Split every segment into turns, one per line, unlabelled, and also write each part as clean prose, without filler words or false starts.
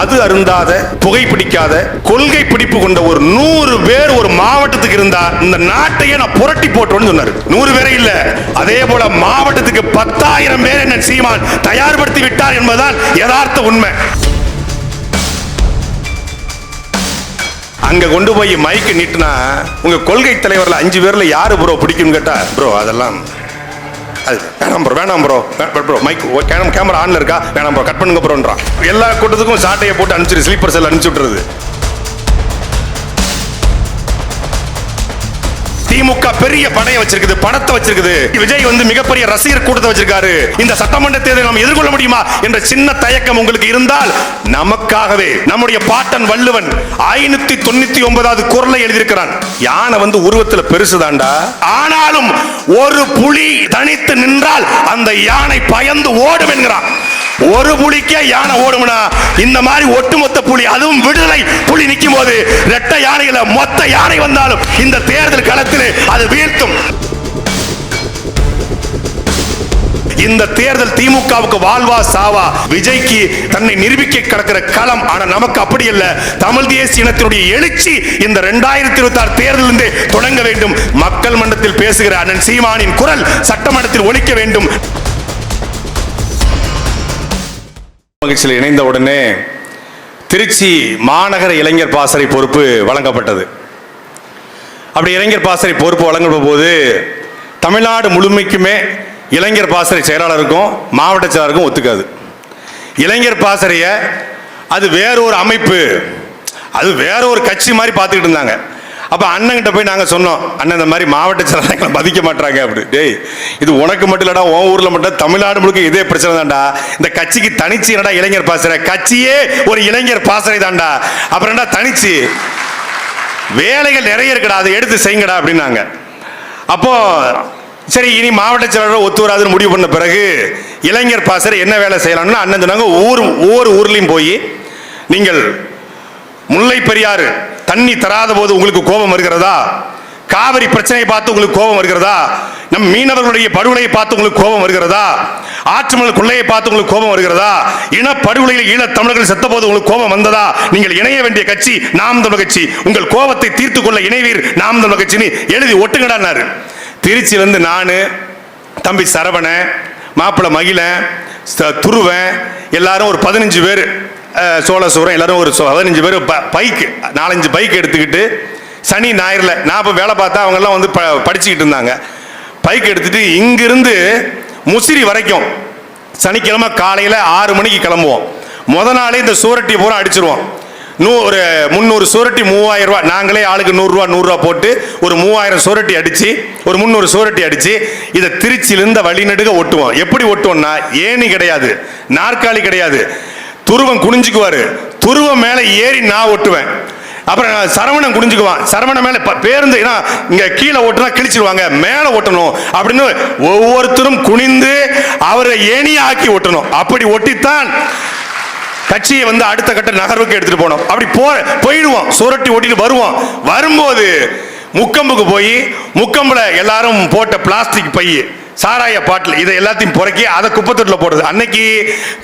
மது அருந்தாத, புகைப்பிடிக்காத, கொள்கை பிடிப்பு கொண்ட ஒரு 100 பேர் ஒரு மாவட்டத்துக்கு இருந்தா இந்த நாட்டையே நான் புரட்டி போட்டோன்னு சொன்னார். 100 பேரே இல்ல, அதே போல மாவட்டத்துக்கு 10,000 பேர் என்ன சீமான் தயார்படுத்தி விட்டார் என்பதுதான் யதார்த்த உண்மை. அங்க கொண்டு போய் மைக்கு நீட்டினா உங்க கொள்கை தலைவர்ல 5 பேர்ல யாரு ப்ரோ பிடிக்கும் கேட்டா, ப்ரோ அதெல்லாம் அது வேணாம் ப்ரோ மைக் கேமரா ஆன்ல இருக்கா, வேணாம் ப்ரோ கட் பண்ணுங்க ப்ரோன்றான். எல்லா கூட்டத்துக்கும் சாட்டையை போட்டு அனுப்பிச்சு ஸ்லீப்பர் செல் அனுப்பிச்சு விட்டுறது. திமுக பெரிய படையை வச்சிருக்குது, பணத்தை வச்சிருக்குது. விஜய் வந்து மிகப்பெரிய ரசிகர் கூட்டத்தை வச்சிருக்காரு. இந்த சட்டமன்ற தேர்தலை நாம் எதிர்கொள்ள முடியுமா என்ற சின்ன தயக்கம் உங்களுக்கு இருந்தால், நமக்காகவே நம்முடைய பாட்டன் வள்ளுவன் 599வது குறளை எழுதியிருக்கிறான். யானை வந்து உருவத்தில் பெருசுதாண்டா, ஆனாலும் ஒரு புலி தனித்து நின்றால் அந்த யானை பயந்து ஓடும் என்கிறான். ஒரு புலிக்கே யானை ஓடும்னா இந்த மாதிரி ஒட்டுமொத்த புலி, அதுவும் விடுதலை புலி நிற்கும் போது இரட்டை யானைகளை மொத்த யானை வந்தாலும் இந்த தேர்தல் களத்தில் அது வீழ்த்தும். இந்த தேர்தல் திமுகவுக்கு வாழ்வா சாவா, விஜய்க்கு தன்னை நிரூபிக்க கிடக்கிற களம். ஆனா நமக்கு அப்படி அல்ல. தமிழ் தேசிய இனத்தினுடைய எழுச்சி இந்த 2026 தேர்தலிலிருந்து தொடங்க வேண்டும். மக்கள் மன்றத்தில் பேசுகிற அண்ணன் சீமானின் குரல் சட்டமன்றத்தில் ஒலிக்க வேண்டும். மகிழ்ச்சியில் இணைந்த உடனே திருச்சி மாநகர இளைஞர் பாசறை பொறுப்பு வழங்கப்பட்டது. அப்படி இளைஞர் பாசறை பொறுப்பு வழங்கும் போது தமிழ்நாடு முழுமைக்குமே இளைஞர் பாசறை செயலாளருக்கும் மாவட்ட செயலாளருக்கும் ஒத்துக்காது. இளைஞர் பாசறைய அது வேற ஒரு அமைப்பு, அது வேற ஒரு கட்சி மாதிரி பார்த்துக்கிட்டு இருந்தாங்க. அப்போ அண்ணன்கிட்ட போய் நாங்கள் சொன்னோம், அண்ணன் இந்த மாதிரி மாவட்ட செயலாளர்களை மதிக்க மாட்டாங்க அப்படி. டேய், இது உனக்கு மட்டும் இல்லடா, உன் ஊரில் மட்டும், தமிழ்நாடு முழுக்க இதே பிரச்சனை தான்டா. இந்த கட்சிக்கு தனிச்சு என்னடா இளைஞர் பாசறை, கட்சியே ஒரு இளைஞர் பாசறை தான்டா. அப்புறம் என்ன தனிச்சு, வேலைகள் நிறைய இருக்கடா, அதை எடுத்து செய்யுங்கடா அப்படின்னாங்க. அப்போ சரி, இனி மாவட்ட செயலாளர் ஒத்து வராதுன்னு முடிவு பண்ண பிறகு இளைஞர் பாசறை என்ன வேலை செய்யலாம்னு அண்ணன் சொன்னாங்க, ஒவ்வொரு ஊர்லையும் போய் நீங்கள் முல்லை பெரியாறு தண்ணி தராத போது உங்களுக்கு கோபம் வருகிறதா, காவிரி பிரச்சனையை பார்த்து உங்களுக்கு கோபம் வருகிறதா, நம் மீனவர்களுடைய படுகொலையை பார்த்து உங்களுக்கு கோபம் வருகிறதா, ஆற்றுமணல் கொள்ளையை பார்த்து உங்களுக்கு கோபம் வருகிறதா, இனப்படுகொலையில் ஈழத் தமிழர்கள் செத்த போது உங்களுக்கு கோபம் வந்ததா, நீங்கள் இணைய வேண்டிய கட்சி நாம் தமிழர் கட்சி, உங்கள் கோபத்தை தீர்த்து கொள்ள இணைவீர் நாம் தமிழர் கட்சின்னு எழுதி ஒட்டுங்கடான்னாரு. திருச்சியிலிருந்து நான், தம்பி சரவண, மாப்பிள்ளை மகிழன், துருவன் எல்லாரும் ஒரு 15 பேர், சோழசூரம் எல்லாரும் ஒரு 15 பேர் பைக்கு 4-5 பைக் எடுத்துக்கிட்டு சனி ஞாயிறுல நான் இப்போ வேலை பார்த்தா அவங்கெல்லாம் வந்து படிச்சுக்கிட்டு இருந்தாங்க. பைக் எடுத்துட்டு இங்கிருந்து முசிறி வரைக்கும் சனிக்கிழமை காலையில் 6 மணிக்கு கிளம்புவோம். முத நாளே இந்த சூரட்டி பூரா அடிச்சிருவோம். ஒரு 300 சூரட்டி 3000 ரூபா, நாங்களே ஆளுக்கு 100 ரூபா போட்டு ஒரு 3000 சூரட்டி அடிச்சு, ஒரு 300 சூரட்டி அடிச்சு இதை திருச்சியிலிருந்து வழிநடுக ஒட்டுவோம். எப்படி ஒட்டுவோம்னா, ஏணி கிடையாது, நாற்காலி கிடையாது, துருவம் குனிஞ்சுக்குவாரு, துருவம் மேல ஏறி நான் ஒட்டுவேன். அப்புறம் சரவணன் குனிஞ்சுக்குவான், சரவண மேல பேருந்து இங்க கீழே ஓட்டுனா கிழிச்சிருவாங்க, மேல ஓட்டணும் அப்படின்னு ஒவ்வொருத்தரும் குனிந்து அவரை ஏணியாக்கி ஒட்டணும். அப்படி ஒட்டித்தான் கட்சியை வந்து அடுத்த கட்ட நகர்வுக்கு எடுத்துட்டு போனோம். அப்படி போயிடுவோம், சூரட்டி ஓட்டிட்டு வருவோம். வரும்போது முக்கம்புக்கு போய் முக்கம்புல எல்லாரும் போட்ட பிளாஸ்டிக் பை, சாராய பாட்டில், இதை எல்லாத்தையும் புறக்கி அதை குப்பத்தொட்டில் போடுறது. அன்னைக்கு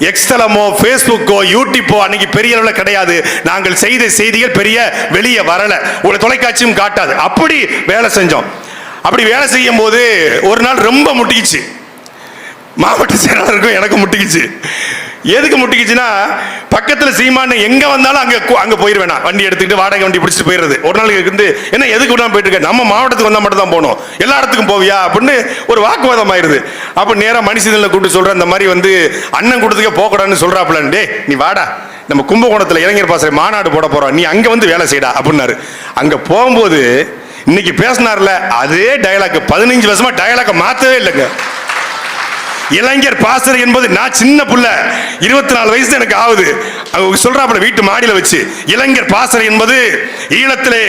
எக்ஸ்தலமோ ஃபேஸ்புக்கோ யூடியூப்போ அன்னைக்கு பெரிய அளவில் கிடையாது. நாங்கள் செய்த செய்திகள் பெரிய வெளியே வரல, ஒரு தொலைக்காட்சியும் காட்டாது. அப்படி வேலை செஞ்சோம். அப்படி வேலை செய்யும் போது ஒரு நாள் ரொம்ப முட்டிக்கிச்சு, மாவட்ட செயலாளருக்கும் எனக்கு முட்டிக்கிச்சு. எதுக்கு முட்டிக்கிச்சுன்னா, பக்கத்தில் சீமான் எங்க வந்தாலும் அங்க போயிருவேன், வண்டி எடுத்துக்கிட்டு வாடகை வண்டி பிடிச்சிட்டு போயிடுறது. ஒரு நாளைக்கு இருந்து என்ன எதுக்கு விடாம போயிட்டு இருக்க, நம்ம மாவட்டத்துக்கு வந்தா மட்டும் தான் போகணும், எல்லா இடத்துக்கும் போவியா அப்படின்னு ஒரு வாக்குவாதம் ஆயிருது. அப்ப நேரம் மனுஷனில் கூப்பிட்டு சொல்ற, இந்த மாதிரி வந்து அண்ணன் கூட்டத்துக்கே போகக்கூடாதுன்னு சொல்றாப்லன்னு, டே நீ வாடா, நம்ம கும்பகோணத்தில் இளைஞர் பாசறை மாநாடு போட போறோம், நீ அங்க வந்து வேலை செய்யடா அப்படின்னாரு. அங்க போகும்போது இன்னைக்கு பேசினார்ல அதே டயலாக், 15 வருஷமா டயலாக் மாத்தவே இல்லைங்க. இளைஞர் பாசறை என்பது, நான் சின்ன புள்ள, 24 வயசு எனக்கு ஆகுது, சொல்றாப்புல வீட்டு மாடியில வச்சு, இளைஞர் பாசறை என்பது ஈழத்திலே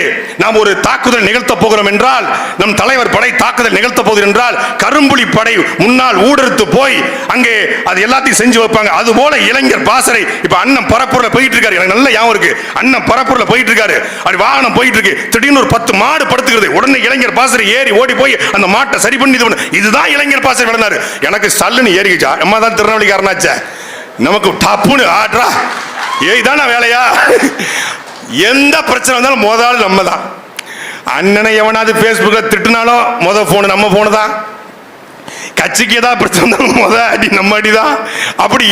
நாம் ஒரு தாக்குதல் நிகழ்த்த போகிறோம் என்றால், நம் தலைவர் படை தாக்குதல் நிகழ்த்த போகிறோம் என்றால், கரும்புலி படை முன்னால் ஊடறுத்து போய் அங்கே அது எல்லாத்தையும் செஞ்சு வைப்பாங்க. அது போல இளைஞர் பாசறை. இப்ப அண்ணன் பரப்பூர்ல போயிட்டு இருக்காரு, எனக்கு நல்ல ஞாபகம் இருக்கு, அண்ணன் பரப்பூர்ல போயிட்டு இருக்காரு, அப்படி வாகனம் போயிட்டு இருக்கு, திடீர்னு ஒரு 10 மாடு படுத்துக்கிறது, உடனே இளைஞர் பாசறை ஏறி ஓடி போய் அந்த மாட்டை சரி பண்ணி இதுதான் இளைஞர் பாசறை விளனாரு. எனக்கு சல்லுன்னு ஏறிக்கிச்சா, நம்ம தான் திருநெல்வேலிக்காரனாச்ச, நமக்கு டப்புன்னு ஆட்ரா இதான வேலையா? எந்த பிரச்சனை வந்தாலும் முதல் நம்ம தான். அண்ணனை எவனாவது பேஸ்புக்ல திட்டுனாலும் போன் நம்ம போனு தான். கட்சிக்கு ஏதாவது பிரச்சனை வந்தாலும் அடி நம்ம அடிதான். அப்படி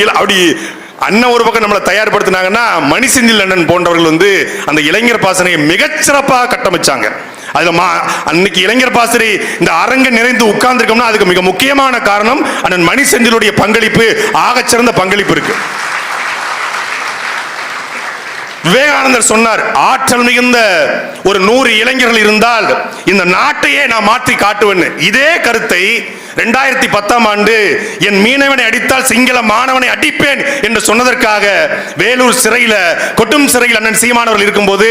அண்ணன் ஒரு பக்கம் நம்மளை தயார்படுத்தினாங்கன்னா மணிசெந்தில் அண்ணன் போன்றவர்கள் அந்த இளைஞர் பாசனையை மிகச்சிறப்பாக கட்டமைச்சாங்க. அதுல அன்னைக்கு இளைஞர் பாசறை இந்த அரங்க நிறைந்து உட்கார்ந்துருக்கோம்னா அதுக்கு மிக முக்கியமான காரணம் அண்ணன் மணிசெந்திலுடைய பங்களிப்பு, ஆகச்சிறந்த பங்களிப்பு இருக்கு. விவேகானந்தர் சொன்னார், ஆற்றல் மிகுந்த ஒரு 100 இளைஞர்கள் இருந்தால் இந்த நாட்டையே நான் மாற்றி காட்டுவேன். இதே கருத்தை 2010ஆம் ஆண்டு என் மீனவனை அடித்தால் சிங்கள மாணவனை அடிப்பேன் என்று சொன்னதற்காக வேலூர் சிறையில, கொட்டும் சிறையில் அண்ணன் சீமானவர்கள் இருக்கும்போது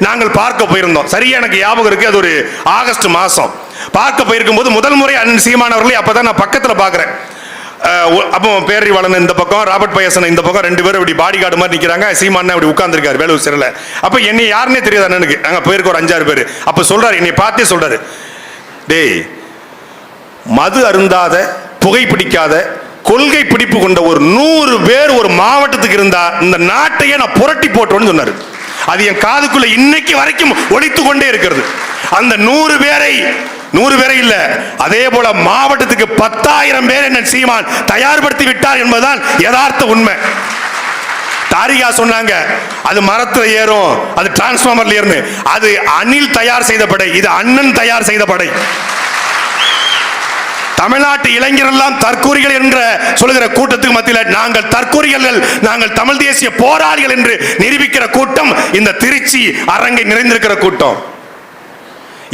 நாங்கள் பார்க்க போயிருந்தோம். சரியா எனக்கு ஞாபகம் இருக்கு. அது ஒரு ஆகஸ்ட் மாசம் பார்க்க போயிருக்கும் போது முதல் முறை அண்ணன் சீமானவர்களை அப்பதான் நான் பக்கத்துல பாக்குறேன். அப்போ பேரறிவாளன் இந்த பக்கம், ராபர்ட் பயசன் இந்த பக்கம், 2 பேரும் இப்படி பாடி கார்டு மாதிரி நிக்கிறாங்க. சீமான் அப்படி உட்கார்ந்துருக்காரு வேலூர் சிறையில. அப்ப என்னை யாருன்னே தெரியாது அண்ணனுக்கு. நாங்க போயிருக்க ஒரு 5-6 பேர். அப்ப சொல்றாரு, என்னை பார்த்தே சொல்றாரு, டேய் மது அருந்தாத, புகைப்பிடிக்காத, கொள்கை பிடிப்பு கொண்ட ஒரு 100 பேர் ஒரு மாவட்டத்துக்கு இருந்தா இந்த நாட்டையே நான் புரட்டி போட்டோன்னு சொன்னாரு. அது என் காதுக்குள்ள இன்னைக்கு வரைக்கும் ஒலித்து கொண்டே இருக்கிறது. அந்த 100 பேரை இல்ல, அதே போல மாவட்டத்துக்கு 10,000 பேர் என்ன சீமான் தயார்படுத்தி விட்டார் என்பதுதான் யதார்த்த உண்மை. தாரிகா சொன்னாங்க, அது மரத்துல ஏறும், அது டிரான்ஸ்பார்மர்ல ஏறும். அது அணில் தயார் செய்த படை, இது அண்ணன் தயார் செய்த படை. தமிழ்நாட்டு இளைஞர்கள் எல்லாம் தற்கூரிகள் என்ற சொல்லுகிற கூட்டத்துக்கு மத்தியில் நாங்கள் தற்கூரிகள், நாங்கள் தமிழ் தேசிய போராளிகள் என்று நிரூபிக்கிற கூட்டம் இந்த திருச்சி அரங்கை நிறைந்திருக்கிற கூட்டம்.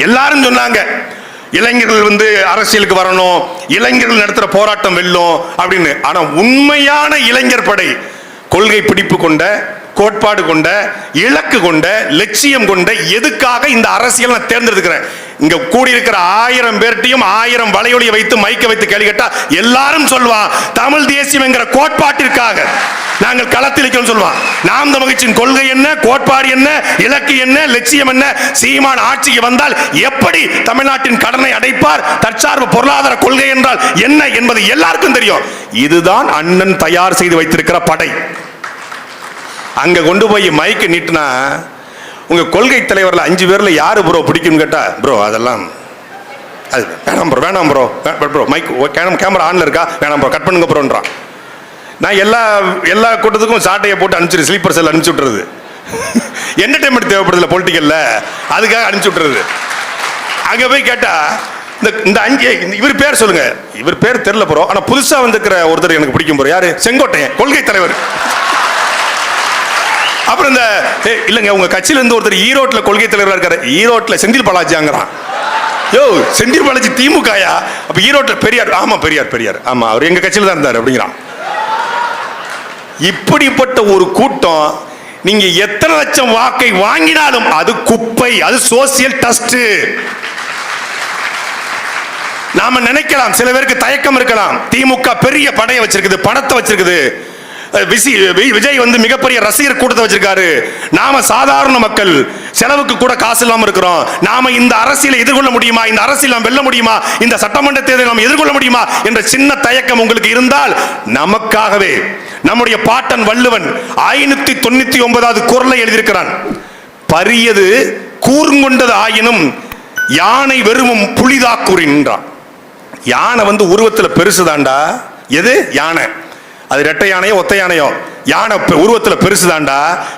எல்லாரும் சொன்னாங்க, இளைஞர்கள் அரசியலுக்கு வரணும், இளைஞர்கள் நடத்துற போராட்டம் வெல்லும் அப்படின்னு. ஆனா உண்மையான இளைஞர் படை கொள்கை பிடிப்பு கொண்ட, கோட்பாடு கொண்ட, இலக்கு கொண்ட, லட்சியம் கொண்ட, எதுக்காக இந்த அரசியல் நான் தேர்ந்தெடுக்கிறேன். இங்க கூடியிருக்கிற 1000 பேர்ட்டையும் 1000 வலையொலியை வைத்து மைக்க வைத்து கேள்வி கேட்டா எல்லாரும் சொல்வான், தமிழ் தேசியம் என்கிற கோட்பாட்டிற்காக நாங்கள் களத்தில் இருக்கிறோம் சொல்வான். நாம் தமிழ் கட்சியின் கொள்கை என்ன, கோட்பாடு என்ன, இலக்கு என்ன, லட்சியம் என்ன, சீமான் ஆட்சிக்கு வந்தால் எப்படி தமிழ்நாட்டின் கடனை அடைப்பார், தற்சார்பு பொருளாதார கொள்கை என்றால் என்ன என்பது எல்லாருக்கும் தெரியும். இதுதான் அண்ணன் தயார் செய்து வைத்திருக்கிற படை. அங்க கொண்டு போய் மைக்கு நீட்டினா உங்க கொள்கை தலைவர்ல 5 பேர்ல யாரு ப்ரோ பிடிக்கும் கேட்டா, ப்ரோ அதெல்லாம் அது வேணாம் ப்ரோ, வேணாம் ப்ரோ, ப்ரோ மைக் கேமரா ஆன்ல இருக்கா, வேணாம் ப்ரோ, கட் பண்ணுங்க ப்ரோன்றான். நான் எல்லா கூட்டத்துக்கும் சாட்டையை போட்டு அனுப்பிச்சு ஸ்லீப்பர் செல் அனுப்பிச்சு விட்டுறது. என்டர்டைன்மெண்ட் தேவைப்படுதுல பொலிட்டிக்கல்ல, அதுக்காக அனுப்பிச்சு விட்டுறது. அங்க போய் கேட்டா இந்த 5 இவர் பேர் சொல்லுங்க, இவர் பேர் தெரியல ப்ரோ, ஆனா புதுசா வந்திருக்கிற ஒருத்தர் எனக்கு பிடிக்கும் ப்ரோ. யாரு? செங்கோட்டையன், கொள்கை தலைவர். அப்புறம் இந்த இல்லங்க உங்க கட்சியில இருந்து ஒருத்தர் ஈரோட்ல கொள்கை தலைவரா இருக்காரு, ஈரோட்ல செந்தில் பாலாஜிங்கிறான். யோ செந்தில் பாலாஜி திமுகயா? அப்ப ஈரோட்ல பெரியார். ஆமா பெரியார், ஆமா அவர் எங்க கட்சியில தான் இருந்தார் அப்படிங்கிறான். இப்படிப்பட்ட ஒரு கூட்டம் நீங்க எத்தனை லட்சம் வாக்கை வாங்கினாலும் அது குப்பை, அது சோசியல் டஸ்ட். நாம நினைக்கலாம், சில பேருக்கு தயக்கம் இருக்கலாம், திமுக பெரிய படையை வச்சிருக்குது, பணத்தை வச்சிருக்குது, விஜய் மிகப்பெரிய ரசிகர் கூட்டத்தை வச்சிருக்காரு, நாம சாதாரண மக்கள் செலவுக்கு கூட காசு இல்லாம இருக்கிறோம், நாம இந்த அரசியலை எதிர்கொள்ள முடியுமா, இந்த அரசியல் நாம் வெல்ல முடியுமா, இந்த சட்டமன்ற தேர்தலை நாம் எதிர்கொள்ள முடியுமா என்ற சின்ன தயக்கம் உங்களுக்கு இருந்தால், நமக்காகவே நம்முடைய பாட்டன் வள்ளுவன் 599வது குறளை எழுதியிருக்கிறான். பரியது கூர்ங்கொண்டது ஆயினும் யானை வெறுமும் புலிதாக்குறின்றான். யானை உருவத்தில் பெருசுதாண்டா. எது யானை? அது ரெட்டை யானையோ ஒத்த யானையோ, யானை உருவத்துல பெருசுதாண்டா,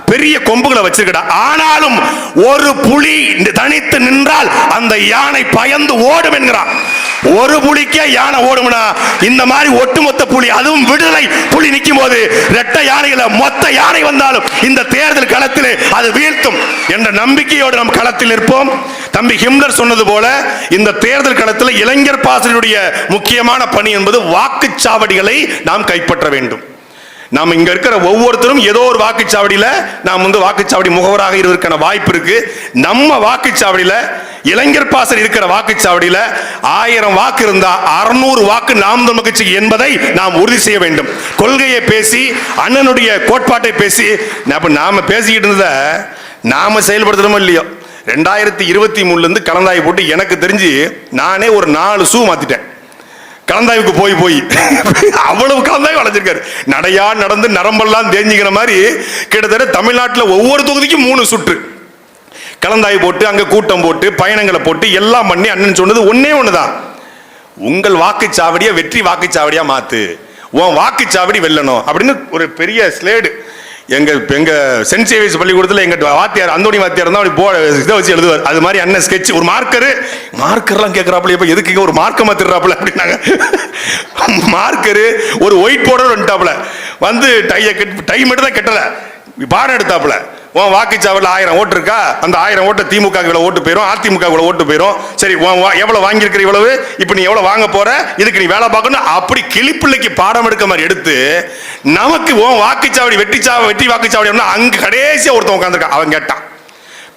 பெரிய கொம்புகளை வச்சிருக்கடா. ஆனாலும் ஒரு புலி தனித்து நின்றால் அந்த யானை பயந்து ஓடும் என்கிறான். ஒரு புலிக்கே யானை ஓடும்னா இந்த மாதிரி ஒட்டுமொத்த புலி, அதுவும் விடுதலை புலி நிற்கும் போது ரெட்டை யானைகளை மொத்த யானை வந்தாலும் இந்த தேர்தல் களத்திலே அது வீழ்த்தும் என்ற நம்பிக்கையோடு நம் களத்தில் இருப்போம். தம்பி ஹிம்லர் சொன்னது போல இந்த தேர்தல் களத்தில் இளைஞர் பாசறையுடைய முக்கியமான பணி என்பது வாக்குச்சாவடிகளை நாம் கைப்பற்ற வேண்டும். நாம் இங்க இருக்கிற ஒவ்வொருத்தரும் ஏதோ ஒரு வாக்குச்சாவடியில நாம் வாக்குச்சாவடி முகவராக இருவதற்கான வாய்ப்பு இருக்கு. நம்ம வாக்குச்சாவடியில, இளைஞர் பாசறை இருக்கிற வாக்குச்சாவடியில 1000 வாக்கு இருந்தா 600 வாக்கு நாம் தமிழ் கட்சிக்கு என்பதை நாம் உறுதி செய்ய வேண்டும். கொள்கையை பேசி, அண்ணனுடைய கோட்பாட்டை பேசி நாம பேசிக்கிட்டு இருந்த நாம செயல்படுத்தணுமோ இல்லையோ, 2023 கலந்தாய் போட்டு எனக்கு தெரிஞ்சு நானே ஒரு 4 ஷூ மாத்திட்டேன். கலந்தாய்வுக்கு போய் அவ்வளவு கலந்தாய்வு அழைச்சிருக்காரு. நடையா நடந்து நரம்பெல்லாம் தேஞ்சிக்கிற மாதிரி கிட்டத்தட்ட தமிழ்நாட்டில் ஒவ்வொரு தொகுதிக்கும் 3 சுற்று கலந்தாய்வு போட்டு, அங்க கூட்டம் போட்டு, பயணங்களை போட்டு எல்லாம் பண்ணி அண்ணன் சொன்னது ஒன்னே ஒண்ணுதான், உங்கள் வாக்குச்சாவடியை வெற்றி வாக்குச்சாவடியா மாத்து, உன் வாக்குச்சாவடி வெல்லணும் அப்படின்னு ஒரு பெரிய ஸ்லேடு. எங்க சென்ட் சேவியர்ஸ் பள்ளிக்கூடத்தில் எங்க வாத்தியார் அந்தோணி வாத்தியார் தான் அப்படி இதை வச்சு எழுதுவார். அது மாதிரி அண்ணன் ஸ்கெட்ச் ஒரு மார்க்கர்லாம் கேட்கறாப்புல, இப்ப எதுக்கு ஒரு மார்க்க மாத்திடுறாப்புல அப்படின்னாங்க. மார்க்கரு ஒரு ஒயிட் போர்டர் வந்துட்டாப்புல, வந்து டை மட்டும் தான் கெட்டல, பாடம் எடுத்தாப்புல. உன் வாக்குச்சாவடியில் 1000 ஓட்டு இருக்கா, அந்த 1000 ஓட்டு திமுக இவ்வளவு ஓட்டு போயிடும், அதிமுக இவ்வளவு ஓட்டு போயிடும், சரி எவ்வளவு வாங்கியிருக்கிற இவ்வளவு, இப்ப நீ எவ்வளவு வாங்க போற, இதுக்கு நீ வேலை பார்க்கணும், அப்படி கிளிப்பிள்ளைக்கு பாடம் எடுக்க மாதிரி எடுத்து நமக்கு உன் வாக்குச்சாவடி வெற்றி வாக்குச்சாவடி அங்க கடைசியா ஒருத்தன் உட்காந்துருக்கான். அவன் கேட்டான்,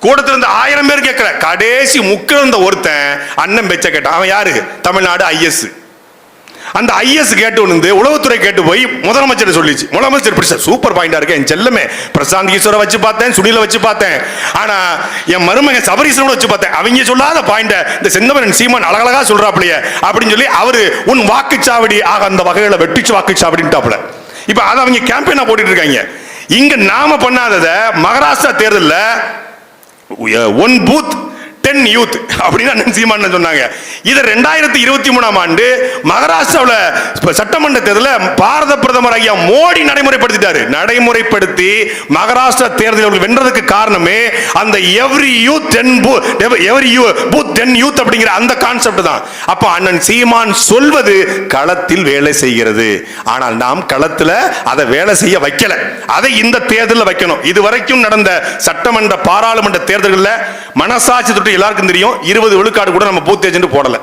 கூடத்துல இருந்து 1000 பேர் கேட்கல, கடைசி முக்கில் இருந்த ஒருத்தன் அண்ணன் பேச்ச கேட்டான். அவன் யாரு? தமிழ்நாடு ஐஎஸ். அந்த ஐஎஸ் கேட்டு வந்து உளவுத்துறை கேட்டு போய் முதலமைச்சர் சொல்லிச்சு. முதலமைச்சர் பிடிச்ச சூப்பர் பாயிண்டா இருக்கு, என் செல்லமே பிரசாந்த் கிஷோரை வச்சு பார்த்தேன், சுனிலை வச்சு பார்த்தேன், ஆனா என் மருமகன் சபரீசனோட வச்சு பார்த்தேன், அவங்க சொல்லாத பாயிண்ட இந்த செந்தமரன் சீமான் அழகழகா சொல்றாப்லையே அப்படின்னு சொல்லி அவரு உன் வாக்குச்சாவடி ஆக அந்த வகையில வெட்டிச்சு வாக்குச்சாவடின்ட்டாப்ல. இப்ப அதை அவங்க கேம்பெயினா போட்டுட்டு இருக்காங்க. இங்க நாம பண்ணாதத மகாராஷ்டிரா தேர்தலில் 1 பூத் 10 யூத் அப்படின்னு சீமான் சொன்னாங்க. இது 2023ஆம் ஆண்டு மகாராஷ்டிராவில் சட்டமன்ற தேர்தலில் பாரத பிரதமர் ஐயா மோடி நடைமுறைப்படுத்திட்டாரு. நடைமுறைப்படுத்தி மகாராஷ்டிரா தேர்தலில் வென்றதுக்கு காரணமே அந்த எவ்ரி பூத் 10 யூத் அப்படிங்கிற அந்த கான்செப்ட் தான். அப்ப அண்ணன் சீமான் சொல்வது களத்தில் வேலை செய்கிறது, ஆனால் நாம் களத்தில் அதை வேலை செய்ய வைக்கல. அதை இந்த தேர்தலில் வைக்கணும். இதுவரைக்கும் நடந்த சட்டமன்ற பாராளுமன்ற தேர்தல்களில் மனசாட்சி தொட்டு எல்லாருக்கும் தெரியும், 20 விழுக்காடு கூட நம்ம பூத் ஏஜென்ட் போடல.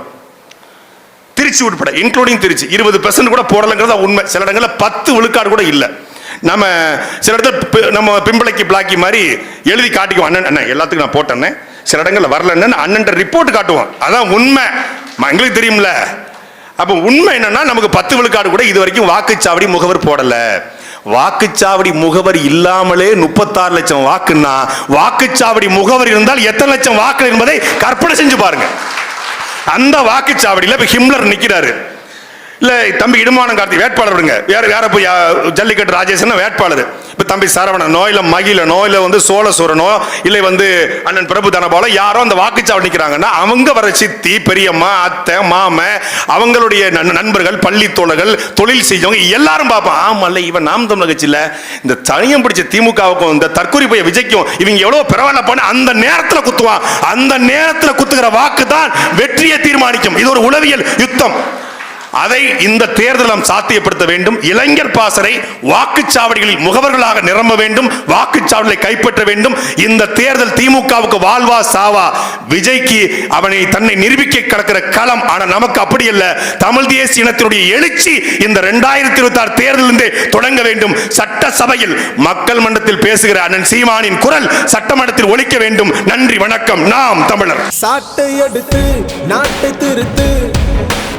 திருச்சி உட்பட இன்க்ளூடிங் திருச்சி 20% கூட போடலங்கிறது உண்மை. சில இடங்களில் 10 விழுக்காடு கூட இல்லை. நம்ம சில இடத்துல நம்ம பிம்பளைக்கு பிளாக்கி மாதிரி எழுதி காட்டிக்குவோம், அண்ணன் எல்லாத்துக்கும் நான் போட்டேன்னு, சில இடங்களில் வரலன்னு அண்ணன் ரிப்போர்ட் காட்டுவோம். அதான் உண்மை, எங்களுக்கு தெரியும்ல. அப்போ உண்மை என்னன்னா நமக்கு 10 விழுக்காடு கூட இது வரைக்கும் வாக்குச்சாவடி முகவர் போடல. வாக்குச்சாவடி முகவர் இல்லாமலே 36 லட்சம் வாக்குன்னா வாக்குச்சாவடி முகவர் இருந்தால் எத்தனை லட்சம் வாக்கு என்பதை கற்பனை செஞ்சு பாருங்க. அந்த வாக்குச்சாவடியில் ஹிம்லர் நிக்கிறாரு, இல்ல தம்பி இடுமானம் கார்த்தி வேட்பாளர் விடுங்க, வேற போய் ஜல்லிக்கட்டு ராஜேஷன் வேட்பாளர், இப்ப தம்பி சரவணனோ இல்ல மகிழனோ இல்ல வந்து சோழசூரனோ இல்ல வந்து அண்ணன் பிரபு தனபாலோ யாரோ அந்த வாக்குச்சாவடி நிக்கிறாங்கன்னா அவங்க வர சித்தி பெரியம்மா அத்தை மாம அவங்களுடைய நண்பர்கள் பள்ளி தோழர்கள் தொழில் செய்யவங்க எல்லாரும் பார்ப்பான். ஆமால்ல இவன் நாம் தமிழர் கட்சியில இந்த தனியம் பிடிச்ச திமுகவுக்கும் இந்த தற்கொலை போய் விஜய்க்கும் இவங்க எவ்வளவு பரவாயில்ல பண்ண அந்த நேரத்தில் குத்துவான். அந்த நேரத்தில் குத்துகிற வாக்கு தான் வெற்றியை தீர்மானிக்கும். இது ஒரு உளவியல் யுத்தம். அதை இந்த தேர்தல் நாம் சாத்தியப்படுத்த வேண்டும். இளைஞர் பாசறை வாக்குச்சாவடிகளில் முகவர்களாக நிரம்ப வேண்டும், வாக்குச்சாவடிகளை கைப்பற்ற வேண்டும். இந்த தேர்தல் திமுகவுக்கு வாழ்வா சாவா, விஜய்க்கு அவனை தன்னை நிரூபிக்க கிடக்கிற களம். ஆனால் நமக்கு அப்படி அல்ல. தமிழ் தேசிய இனத்தினுடைய எழுச்சி இந்த 2026 தேர்தலிலிருந்தே தொடங்க வேண்டும். சட்டசபையில் மக்கள் மன்றத்தில் பேசுகிற அண்ணன் சீமானின் குரல் சட்டமன்றத்தில் ஒலிக்க வேண்டும். நன்றி, வணக்கம். நாம் தமிழர்.
சாட்டை எடுத்து நாட்டை திருத்து